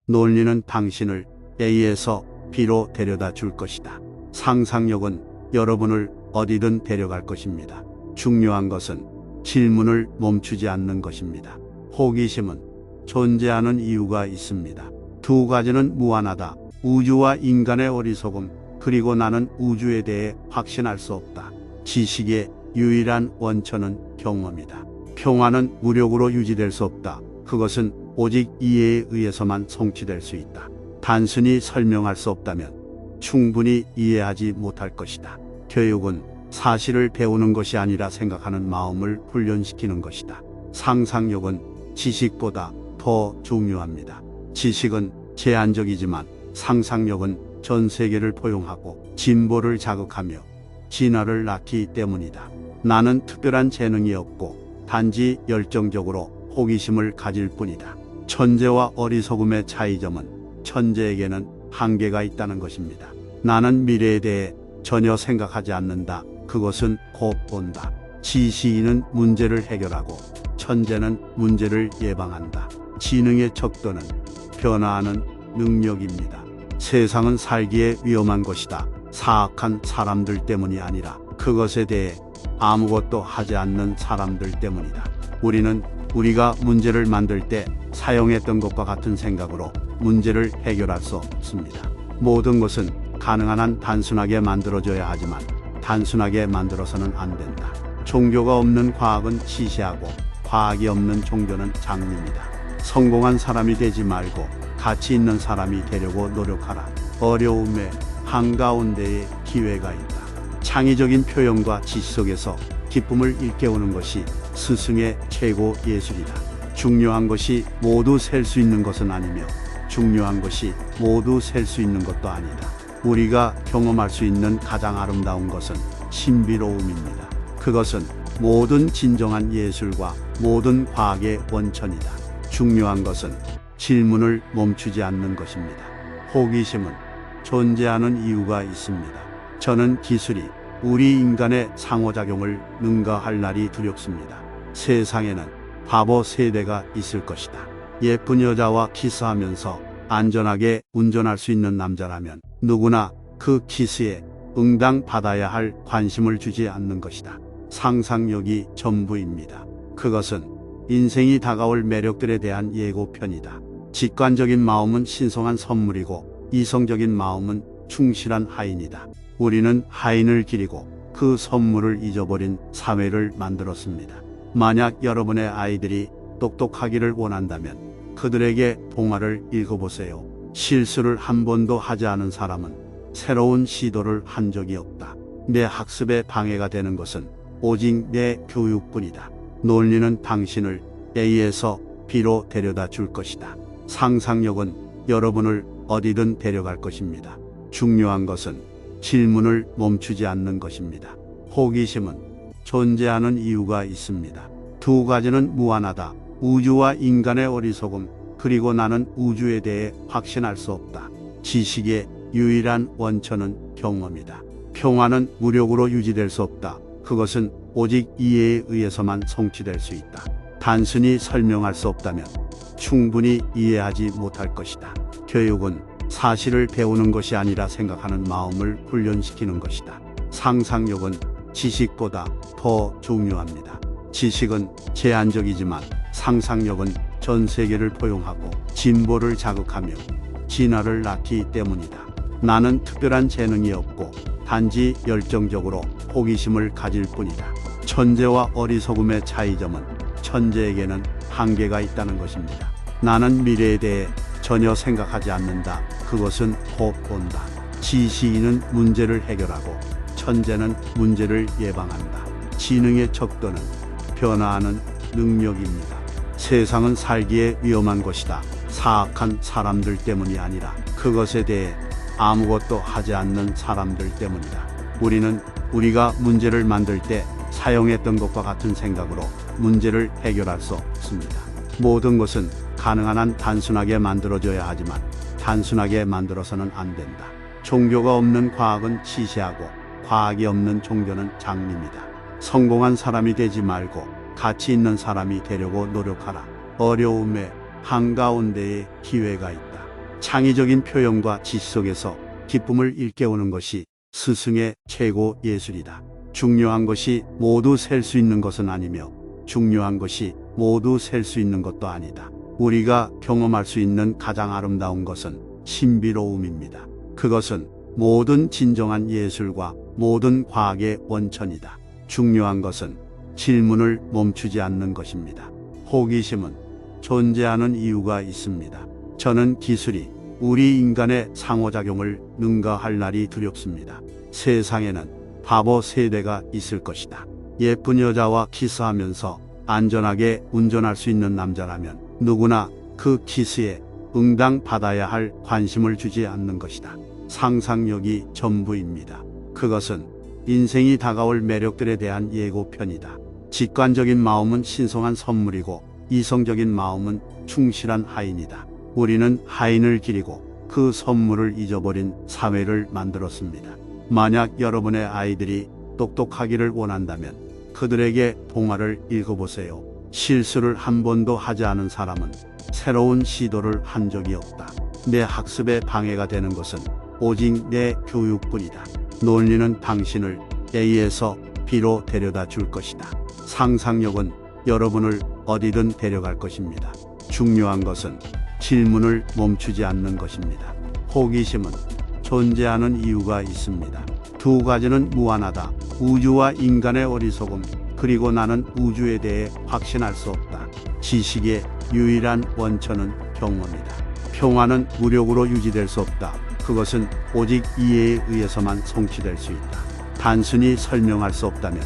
논리는 당신을 A에서 B로 데려다 줄 것이다. 상상력은 여러분을 어디든 데려갈 것입니다. 중요한 것은 질문을 멈추지 않는 것입니다. 호기심은 존재하는 이유가 있습니다. 두 가지는 무한하다. 우주와 인간의 어리석음, 그리고 나는 우주에 대해 확신할 수 없다. 지식의 유일한 원천은 경험이다. 평화는 무력으로 유지될 수 없다. 그것은 오직 이해에 의해서만 성취될 수 있다. 단순히 설명할 수 없다면 충분히 이해하지 못할 것이다. 교육은 사실을 배우는 것이 아니라 생각하는 마음을 훈련시키는 것이다. 상상력은 지식보다 더 중요합니다. 지식은 제한적이지만 상상력은 전 세계를 포용하고 진보를 자극하며 진화를 낳기 때문이다. 나는 특별한 재능이 없고 단지 열정적으로 호기심을 가질 뿐이다. 천재와 어리석음의 차이점은 천재에게는 한계가 있다는 것입니다. 나는 미래에 대해 전혀 생각하지 않는다. 그것은 곧 온다. 지식인은 문제를 해결하고 천재는 문제를 예방한다. 지능의 척도는 변화하는 능력입니다. 세상은 살기에 위험한 것이다. 사악한 사람들 때문이 아니라 그것에 대해 아무것도 하지 않는 사람들 때문이다. 우리는 우리가 문제를 만들 때 사용했던 것과 같은 생각으로 문제를 해결할 수 없습니다. 모든 것은 가능한 한 단순하게 만들어져야 하지만 단순하게 만들어서는 안 된다. 종교가 없는 과학은 시시하고 과학이 없는 종교는 장밋니다. 성공한 사람이 되지 말고 가치 있는 사람이 되려고 노력하라. 어려움의 한가운데에 기회가 있다. 창의적인 표현과 지식 속에서 기쁨을 일깨우는 것이 스승의 최고 예술이다. 중요한 것이 모두 셀 수 있는 것은 아니며 중요한 것이 모두 셀 수 있는 것도 아니다. 우리가 경험할 수 있는 가장 아름다운 것은 신비로움입니다. 그것은 모든 진정한 예술과 모든 과학의 원천이다. 중요한 것은 질문을 멈추지 않는 것입니다. 호기심은 존재하는 이유가 있습니다. 저는 기술이 우리 인간의 상호작용을 능가할 날이 두렵습니다. 세상에는 바보 세대가 있을 것이다. 예쁜 여자와 키스하면서 안전하게 운전할 수 있는 남자라면 누구나 그 키스에 응당받아야 할 관심을 주지 않는 것이다. 상상력이 전부입니다. 그것은 인생이 다가올 매력들에 대한 예고편이다. 직관적인 마음은 신성한 선물이고 이성적인 마음은 충실한 하인이다. 우리는 하인을 기리고 그 선물을 잊어버린 사회를 만들었습니다. 만약 여러분의 아이들이 똑똑하기를 원한다면 그들에게 동화를 읽어보세요. 실수를 한 번도 하지 않은 사람은 새로운 시도를 한 적이 없다. 내 학습에 방해가 되는 것은 오직 내 교육뿐이다. 논리는 당신을 A에서 B로 데려다 줄 것이다. 상상력은 여러분을 어디든 데려갈 것입니다. 중요한 것은 질문을 멈추지 않는 것입니다. 호기심은 존재하는 이유가 있습니다. 두 가지는 무한하다. 우주와 인간의 어리석음, 그리고 나는 우주에 대해 확신할 수 없다. 지식의 유일한 원천은 경험이다. 평화는 무력으로 유지될 수 없다. 그것은 오직 이해에 의해서만 성취될 수 있다. 단순히 설명할 수 없다면 충분히 이해하지 못할 것이다. 교육은 사실을 배우는 것이 아니라 생각하는 마음을 훈련시키는 것이다. 상상력은 지식보다 더 중요합니다. 지식은 제한적이지만 상상력은 전 세계를 포용하고 진보를 자극하며 진화를 낳기 때문이다. 나는 특별한 재능이 없고 단지 열정적으로 호기심을 가질 뿐이다. 천재와 어리석음의 차이점은 천재에게는 한계가 있다는 것입니다. 나는 미래에 대해 전혀 생각하지 않는다. 그것은 곧 온다. 지식인은 문제를 해결하고 천재는 문제를 예방한다. 지능의 척도는 변화하는 능력입니다. 세상은 살기에 위험한 것이다. 사악한 사람들 때문이 아니라 그것에 대해 아무것도 하지 않는 사람들 때문이다. 우리는 우리가 문제를 만들 때 사용했던 것과 같은 생각으로 문제를 해결할 수 없습니다. 모든 것은 가능한 한 단순하게 만들어져야 하지만 단순하게 만들어서는 안 된다. 종교가 없는 과학은 시시하고 과학이 없는 종교는 장밋니다. 성공한 사람이 되지 말고 가치 있는 사람이 되려고 노력하라. 어려움의 한가운데에 기회가 있다. 창의적인 표현과 지식 속에서 기쁨을 일깨우는 것이 스승의 최고 예술이다. 중요한 것이 모두 셀 수 있는 것은 아니며 중요한 것이 모두 셀 수 있는 것도 아니다. 우리가 경험할 수 있는 가장 아름다운 것은 신비로움입니다. 그것은 모든 진정한 예술과 모든 과학의 원천이다. 중요한 것은 질문을 멈추지 않는 것입니다. 호기심은 존재하는 이유가 있습니다. 저는 기술이 우리 인간의 상호작용을 능가할 날이 두렵습니다. 세상에는 바보 세대가 있을 것이다. 예쁜 여자와 키스하면서 안전하게 운전할 수 있는 남자라면 누구나 그 키스에 응당받아야 할 관심을 주지 않는 것이다. 상상력이 전부입니다. 그것은 인생이 다가올 매력들에 대한 예고편이다. 직관적인 마음은 신성한 선물이고 이성적인 마음은 충실한 하인이다. 우리는 하인을 기리고 그 선물을 잊어버린 사회를 만들었습니다. 만약 여러분의 아이들이 똑똑하기를 원한다면 그들에게 동화를 읽어보세요. 실수를 한 번도 하지 않은 사람은 새로운 시도를 한 적이 없다. 내 학습에 방해가 되는 것은 오직 내 교육뿐이다. 논리는 당신을 A에서 B로 데려다 줄 것이다. 상상력은 여러분을 어디든 데려갈 것입니다. 중요한 것은 질문을 멈추지 않는 것입니다. 호기심은 존재하는 이유가 있습니다. 두 가지는 무한하다. 우주와 인간의 어리석음, 그리고 나는 우주에 대해 확신할 수 없다. 지식의 유일한 원천은 경험이다. 평화는 무력으로 유지될 수 없다. 그것은 오직 이해에 의해서만 성취될 수 있다. 단순히 설명할 수 없다면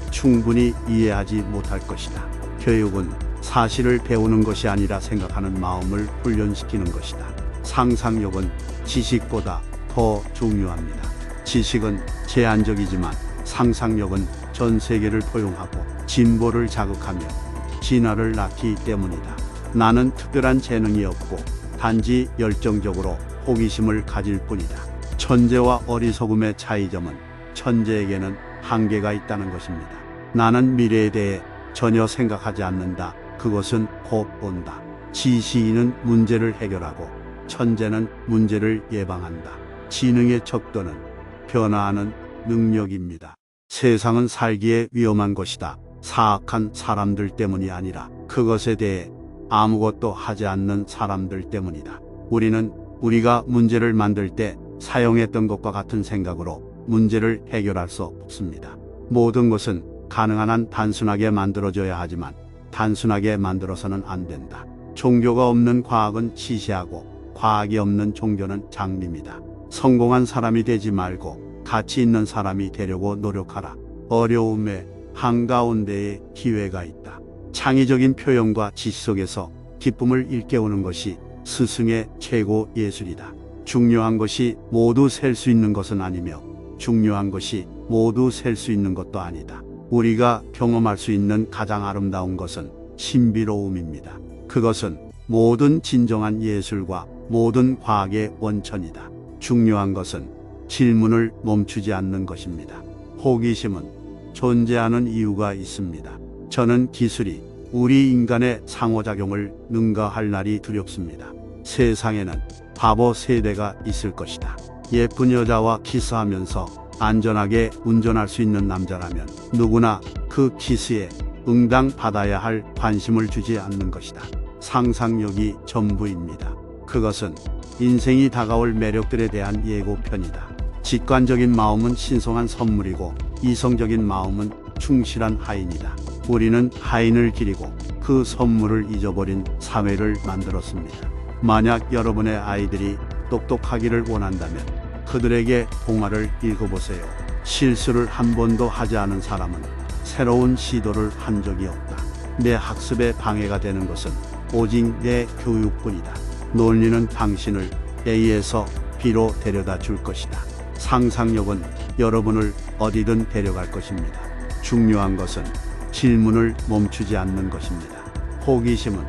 충분히 이해하지 못할 것이다. 교육은 사실을 배우는 것이 아니라 생각하는 마음을 훈련시키는 것이다. 상상력은 지식보다 더 중요합니다. 지식은 제한적이지만 상상력은 전 세계를 포용하고 진보를 자극하며 진화를 낳기 때문이다. 나는 특별한 재능이 없고 단지 열정적으로 호기심을 가질 뿐이다. 천재와 어리석음의 차이점은 천재에게는 한계가 있다는 것입니다. 나는 미래에 대해 전혀 생각하지 않는다. 그것은 곧 온다. 지식인은 문제를 해결하고 천재는 문제를 예방한다. 지능의 척도는 변화하는 능력입니다. 세상은 살기에 위험한 것이다. 사악한 사람들 때문이 아니라 그것에 대해 아무것도 하지 않는 사람들 때문이다. 우리는 우리가 문제를 만들 때 사용했던 것과 같은 생각으로 문제를 해결할 수 없습니다. 모든 것은 가능한 한 단순하게 만들어져야 하지만 단순하게 만들어서는 안 된다. 종교가 없는 과학은 시시하고 과학이 없는 종교는 장님이다. 성공한 사람이 되지 말고 가치 있는 사람이 되려고 노력하라. 어려움의 한가운데에 기회가 있다. 창의적인 표현과 지식 속에서 기쁨을 일깨우는 것이 스승의 최고 예술이다. 중요한 것이 모두 셀 수 있는 것은 아니며 중요한 것이 모두 셀 수 있는 것도 아니다. 우리가 경험할 수 있는 가장 아름다운 것은 신비로움입니다. 그것은 모든 진정한 예술과 모든 과학의 원천이다. 중요한 것은 질문을 멈추지 않는 것입니다. 호기심은 존재하는 이유가 있습니다. 저는 기술이 우리 인간의 상호작용을 능가할 날이 두렵습니다. 세상에는 바보 세대가 있을 것이다. 예쁜 여자와 키스하면서 안전하게 운전할 수 있는 남자라면 누구나 그 키스에 응당받아야 할 관심을 주지 않는 것이다. 상상력이 전부입니다. 그것은 인생이 다가올 매력들에 대한 예고편이다. 직관적인 마음은 신성한 선물이고 이성적인 마음은 충실한 하인이다. 우리는 하인을 기리고 그 선물을 잊어버린 사회를 만들었습니다. 만약 여러분의 아이들이 똑똑하기를 원한다면 그들에게 동화를 읽어보세요. 실수를 한 번도 하지 않은 사람은 새로운 시도를 한 적이 없다. 내 학습에 방해가 되는 것은 오직 내 교육뿐이다. 논리는 당신을 A에서 B로 데려다 줄 것이다. 상상력은 여러분을 어디든 데려갈 것입니다. 중요한 것은 질문을 멈추지 않는 것입니다. 호기심은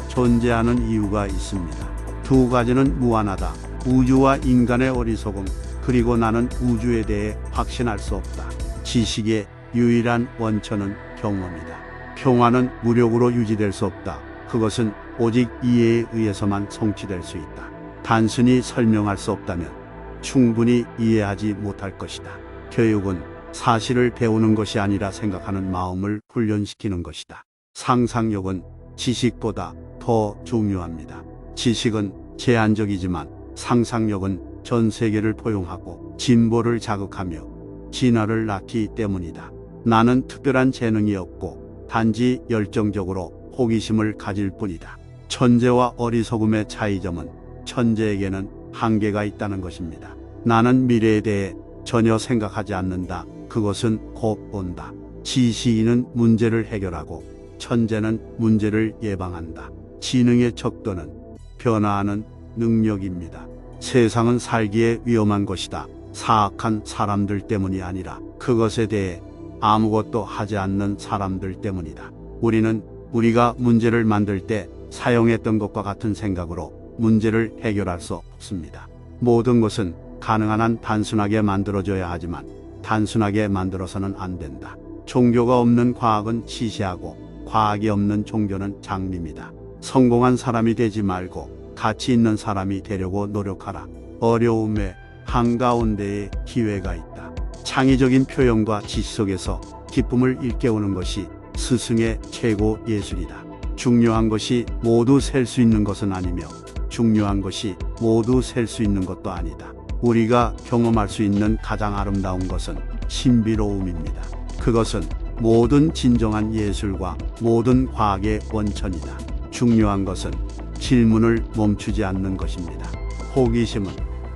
존재하는 이유가 있습니다. 두 가지는 무한하다. 우주와 인간의 어리석음, 그리고 나는 우주에 대해 확신할 수 없다. 지식의 유일한 원천은 경험이다. 평화는 무력으로 유지될 수 없다. 그것은 오직 이해에 의해서만 성취될 수 있다. 단순히 설명할 수 없다면 충분히 이해하지 못할 것이다. 교육은 사실을 배우는 것이 아니라 생각하는 마음을 훈련시키는 것이다. 상상력은 지식보다 더 중요합니다. 지식은 제한적이지만 상상력은 전 세계를 포용하고 진보를 자극하며 진화를 낳기 때문이다. 나는 특별한 재능이 없고 단지 열정적으로 호기심을 가질 뿐이다. 천재와 어리석음의 차이점은 천재에게는 한계가 있다는 것입니다. 나는 미래에 대해 전혀 생각하지 않는다. 그것은 곧 온다. 지식인은 문제를 해결하고 천재는 문제를 예방한다. 지능의 척도는 변화하는 능력입니다. 세상은 살기에 위험한 것이다. 사악한 사람들 때문이 아니라 그것에 대해 아무것도 하지 않는 사람들 때문이다. 우리는 우리가 문제를 만들 때 사용했던 것과 같은 생각으로 문제를 해결할 수 없습니다. 모든 것은 가능한 한 단순하게 만들어져야 하지만 단순하게 만들어서는 안 된다. 종교가 없는 과학은 시시하고 과학이 없는 종교는 장밋입니다. 성공한 사람이 되지 말고 가치 있는 사람이 되려고 노력하라. 어려움의 한가운데에 기회가 있다. 창의적인 표현과 지식 속에서 기쁨을 일깨우는 것이 스승의 최고 예술이다. 중요한 것이 모두 셀 수 있는 것은 아니며 중요한 것이 모두 셀 수 있는 것도 아니다. 우리가 경험할 수 있는 가장 아름다운 것은 신비로움입니다. 그것은 모든 진정한 예술과 모든 과학의 원천이다. 중요한 것은 질문을 멈추지 않는 것입니다. 호기심은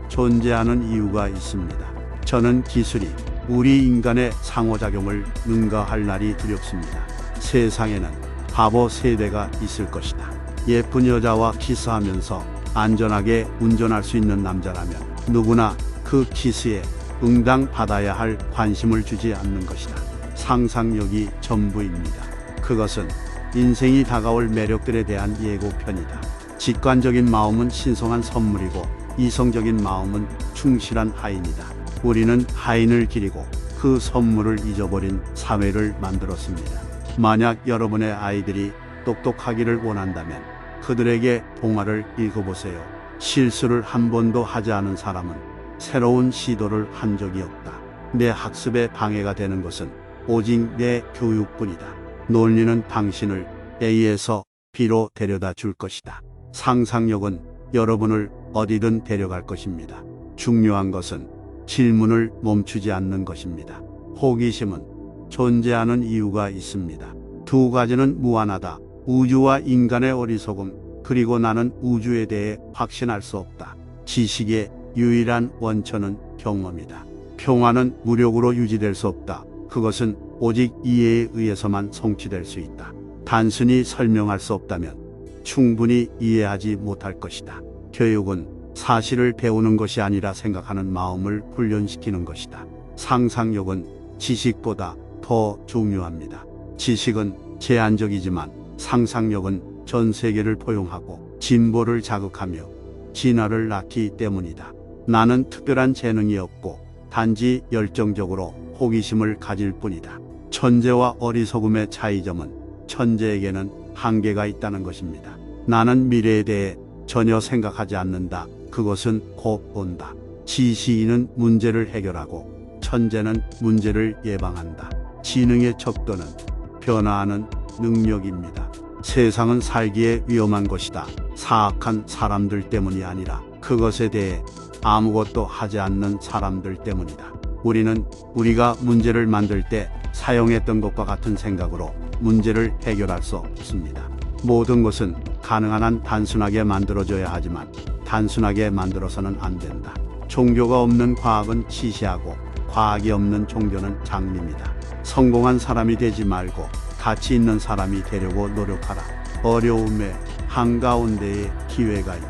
존재하는 이유가 있습니다. 저는 기술이 우리 인간의 상호작용을 능가할 날이 두렵습니다. 세상에는 바보 세대가 있을 것이다. 예쁜 여자와 키스하면서 안전하게 운전할 수 있는 남자라면 누구나 그 키스에 응당받아야 할 관심을 주지 않는 것이다. 상상력이 전부입니다. 그것은 인생이 다가올 매력들에 대한 예고편이다. 직관적인 마음은 신성한 선물이고 이성적인 마음은 충실한 하인이다. 우리는 하인을 기리고 그 선물을 잊어버린 사회를 만들었습니다. 만약 여러분의 아이들이 똑똑하기를 원한다면 그들에게 동화를 읽어보세요. 실수를 한 번도 하지 않은 사람은 새로운 시도를 한 적이 없다. 내 학습에 방해가 되는 것은 오직 내 교육뿐이다. 논리는 당신을 A에서 B로 데려다 줄 것이다. 상상력은 여러분을 어디든 데려갈 것입니다. 중요한 것은 질문을 멈추지 않는 것입니다. 호기심은 존재하는 이유가 있습니다. 두 가지는 무한하다. 우주와 인간의 어리석음, 그리고 나는 우주에 대해 확신할 수 없다. 지식의 유일한 원천은 경험이다. 평화는 무력으로 유지될 수 없다. 그것은 오직 이해에 의해서만 성취될 수 있다. 단순히 설명할 수 없다면 충분히 이해하지 못할 것이다. 교육은 사실을 배우는 것이 아니라 생각하는 마음을 훈련시키는 것이다. 상상력은 지식보다 더 중요합니다. 지식은 제한적이지만 상상력은 전 세계를 포용하고 진보를 자극하며 진화를 낳기 때문이다. 나는 특별한 재능이 없고 단지 열정적으로 호기심을 가질 뿐이다. 천재와 어리석음의 차이점은 천재에게는 한계가 있다는 것입니다. 나는 미래에 대해 전혀 생각하지 않는다. 그것은 곧 온다. 지식인은 문제를 해결하고 천재는 문제를 예방한다. 지능의 척도는 변화하는 능력입니다. 세상은 살기에 위험한 것이다. 사악한 사람들 때문이 아니라 그것에 대해 아무것도 하지 않는 사람들 때문이다. 우리는 우리가 문제를 만들 때 사용했던 것과 같은 생각으로 문제를 해결할 수 없습니다. 모든 것은 가능한 한 단순하게 만들어져야 하지만 단순하게 만들어서는 안 된다. 종교가 없는 과학은 시시하고 과학이 없는 종교는 장밋입니다. 성공한 사람이 되지 말고 가치 있는 사람이 되려고 노력하라. 어려움의 한가운데에 기회가 있다.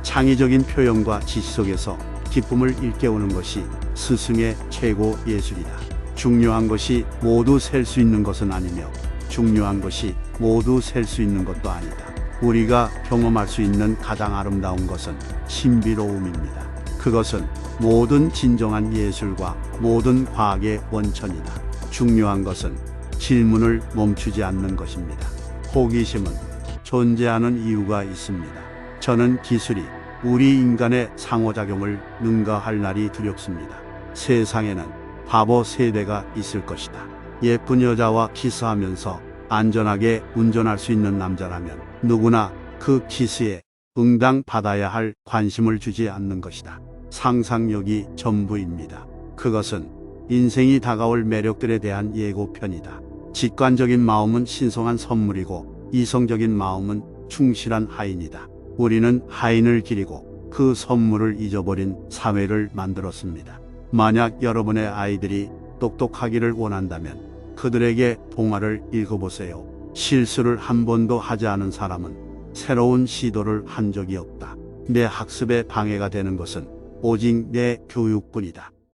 창의적인 표현과 지식 속에서 기쁨을 일깨우는 것이 스승의 최고 예술이다. 중요한 것이 모두 셀 수 있는 것은 아니며 중요한 것이 모두 셀 수 있는 것도 아니다. 우리가 경험할 수 있는 가장 아름다운 것은 신비로움입니다. 그것은 모든 진정한 예술과 모든 과학의 원천이다. 중요한 것은 질문을 멈추지 않는 것입니다. 호기심은 존재하는 이유가 있습니다. 저는 기술이 우리 인간의 상호작용을 능가할 날이 두렵습니다. 세상에는 바보 세대가 있을 것이다. 예쁜 여자와 키스하면서 안전하게 운전할 수 있는 남자라면 누구나 그 키스에 응당받아야 할 관심을 주지 않는 것이다. 상상력이 전부입니다. 그것은 인생이 다가올 매력들에 대한 예고편이다. 직관적인 마음은 신성한 선물이고 이성적인 마음은 충실한 하인이다. 우리는 하인을 기리고 그 선물을 잊어버린 사회를 만들었습니다. 만약 여러분의 아이들이 똑똑하기를 원한다면 그들에게 동화를 읽어보세요. 실수를 한 번도 하지 않은 사람은 새로운 시도를 한 적이 없다. 내 학습에 방해가 되는 것은 오직 내 교육뿐이다.